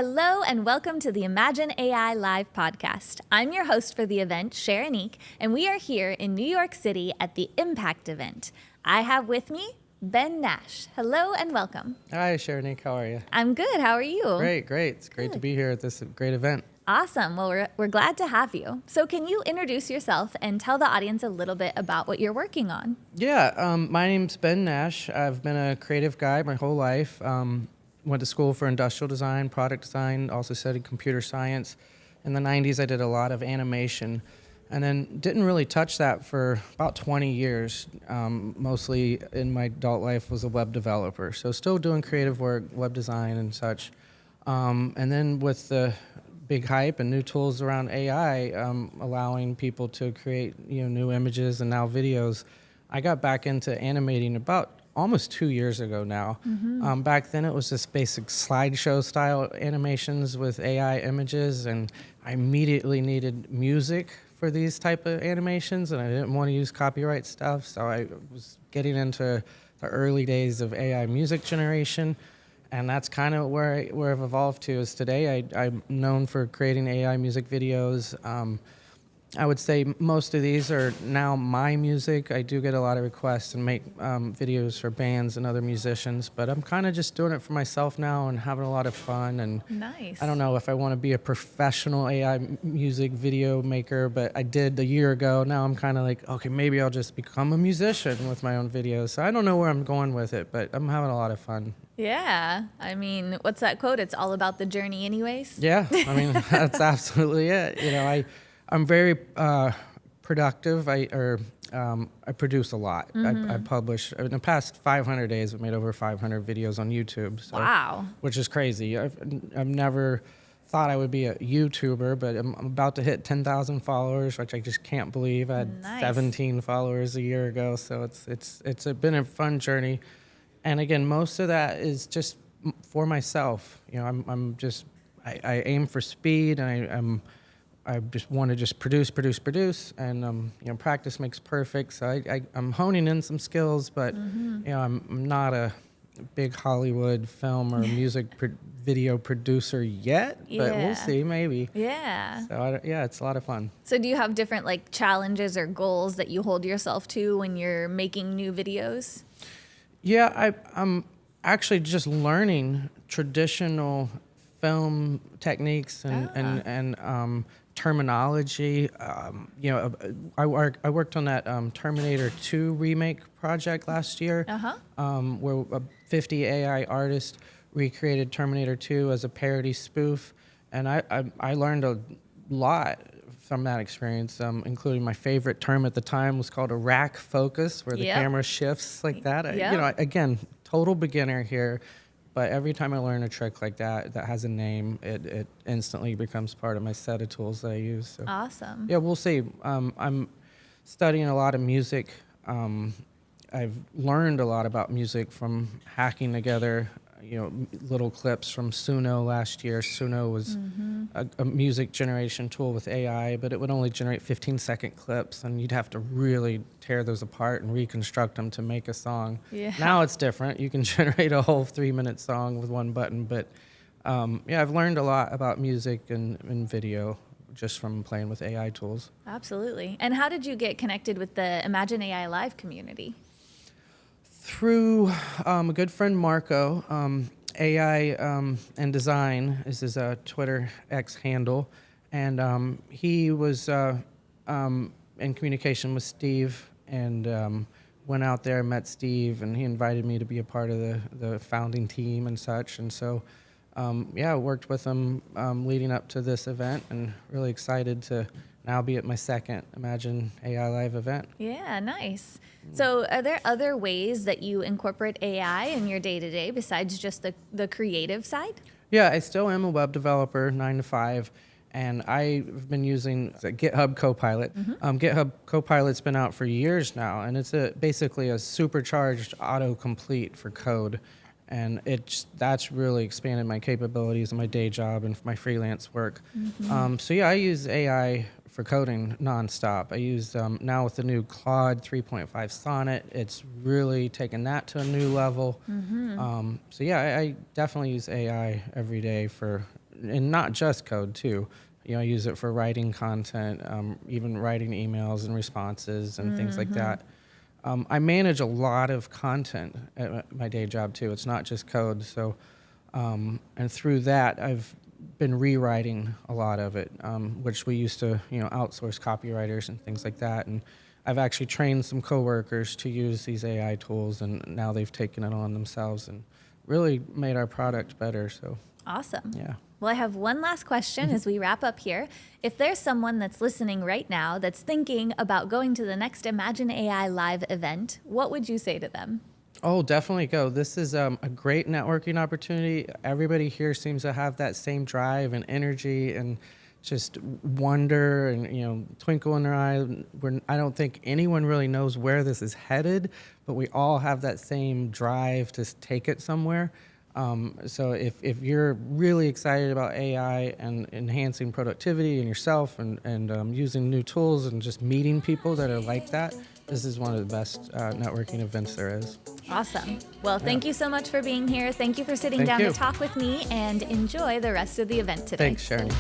Hello and welcome to the Imagine AI Live podcast. I'm your host for the event, Chêrénique, and we are here in New York City at the Impact event. I have with me Ben Nash. Hello and welcome. Hi, Chêrénique. How are you? I'm good. How are you? Great. It's great to be here at this great event. Awesome. Well, we're glad to have you. So can you introduce yourself and tell the audience a little bit about what you're working on? Yeah, my name's Ben Nash. I've been a creative guy my whole life. Went to school for industrial design, product design, also studied computer science. In the 90s, I did a lot of animation, and then didn't really touch that for about 20 years. Mostly in my adult life was a web developer, so still doing creative work, web design and such. And then with the big hype and new tools around AI, allowing people to create new images and now videos, I got back into animating about almost 2 years ago now. Back then it was just basic slideshow style animations with AI images, and I immediately needed music for these type of animations, and I didn't want to use copyright stuff, so I was getting into the early days of AI music generation. And that's kind of where I've evolved to is today. I'm known for creating AI music videos. I would say most of these are now my music. I do get a lot of requests and make videos for bands and other musicians, but I'm kind of just doing it for myself now and having a lot of fun. And Nice. I don't know if I want to be a professional AI music video maker, but I did a year ago. Now I'm kind of like, okay, maybe I'll just become a musician with my own videos. So I don't know where I'm going with it, but I'm having a lot of fun. Yeah. I mean, what's that quote? It's all about the journey anyways. Yeah, I mean, that's absolutely it. I'm very productive. I produce a lot. I publish in the past 500 days. I've made over 500 videos on YouTube. So, Wow. which is crazy. I've never thought I would be a YouTuber, but I'm about to hit 10,000 followers, which I just can't believe. I had Nice. 17 followers a year ago, so it's been a fun journey. And again, most of that is just for myself. I aim for speed, and I just want to just produce, and practice makes perfect. So I'm honing in some skills, but I'm not a big Hollywood film or music video producer yet. But we'll see, maybe. Yeah. So it's a lot of fun. So do you have different challenges or goals that you hold yourself to when you're making new videos? Yeah, I'm actually just learning traditional film techniques and terminology. I worked on that Terminator 2 remake project last year, where 50 AI artists recreated Terminator 2 as a parody spoof, and I learned a lot from that experience, including my favorite term at the time was called a rack focus, where the camera shifts like that. Again, total beginner here, but every time I learn a trick like that has a name, it instantly becomes part of my set of tools that I use. So. Awesome. Yeah, we'll see. I'm studying a lot of music. I've learned a lot about music from hacking together little clips from Suno last year. Suno was a music generation tool with AI, but it would only generate 15-second clips, and you'd have to really tear those apart and reconstruct them to make a song. Yeah. Now it's different. You can generate a whole 3-minute song with one button, but I've learned a lot about music and video just from playing with AI tools. Absolutely. And how did you get connected with the Imagine AI Live community? Through a good friend, Marco. AI and Design is his Twitter X handle, and he was in communication with Steve, and went out there, met Steve, and he invited me to be a part of the founding team and such. And so, I worked with him leading up to this event, and really excited to now be at my second Imagine AI Live event. Yeah, nice. So are there other ways that you incorporate AI in your day-to-day besides just the creative side? Yeah, I still am a web developer, 9 to 5, and I've been using the GitHub Copilot. GitHub Copilot's been out for years now, and it's basically a supercharged autocomplete for code. And that's really expanded my capabilities in my day job and for my freelance work. I use AI for coding nonstop. I use now with the new Claude 3.5 Sonnet, it's really taken that to a new level. I definitely use AI every day for and not just code too. I use it for writing content, even writing emails and responses and things like that. I manage a lot of content at my day job too. It's not just code. So, and through that, I've been rewriting a lot of it, which we used to, outsource copywriters and things like that. And I've actually trained some coworkers to use these AI tools, and now they've taken it on themselves and really made our product better. So awesome. Yeah. Well, I have one last question as we wrap up here. If there's someone that's listening right now that's thinking about going to the next Imagine AI Live event, what would you say to them? Oh, definitely go. This is a great networking opportunity. Everybody here seems to have that same drive and energy and just wonder and, twinkle in their eye. I don't think anyone really knows where this is headed, but we all have that same drive to take it somewhere. So if you're really excited about AI and enhancing productivity in yourself and using new tools and just meeting people that are like that, this is one of the best networking events there is. Awesome. Well, thank you so much for being here. Thank you for sitting down to talk with me, and enjoy the rest of the event today. Thanks, Chêrénique.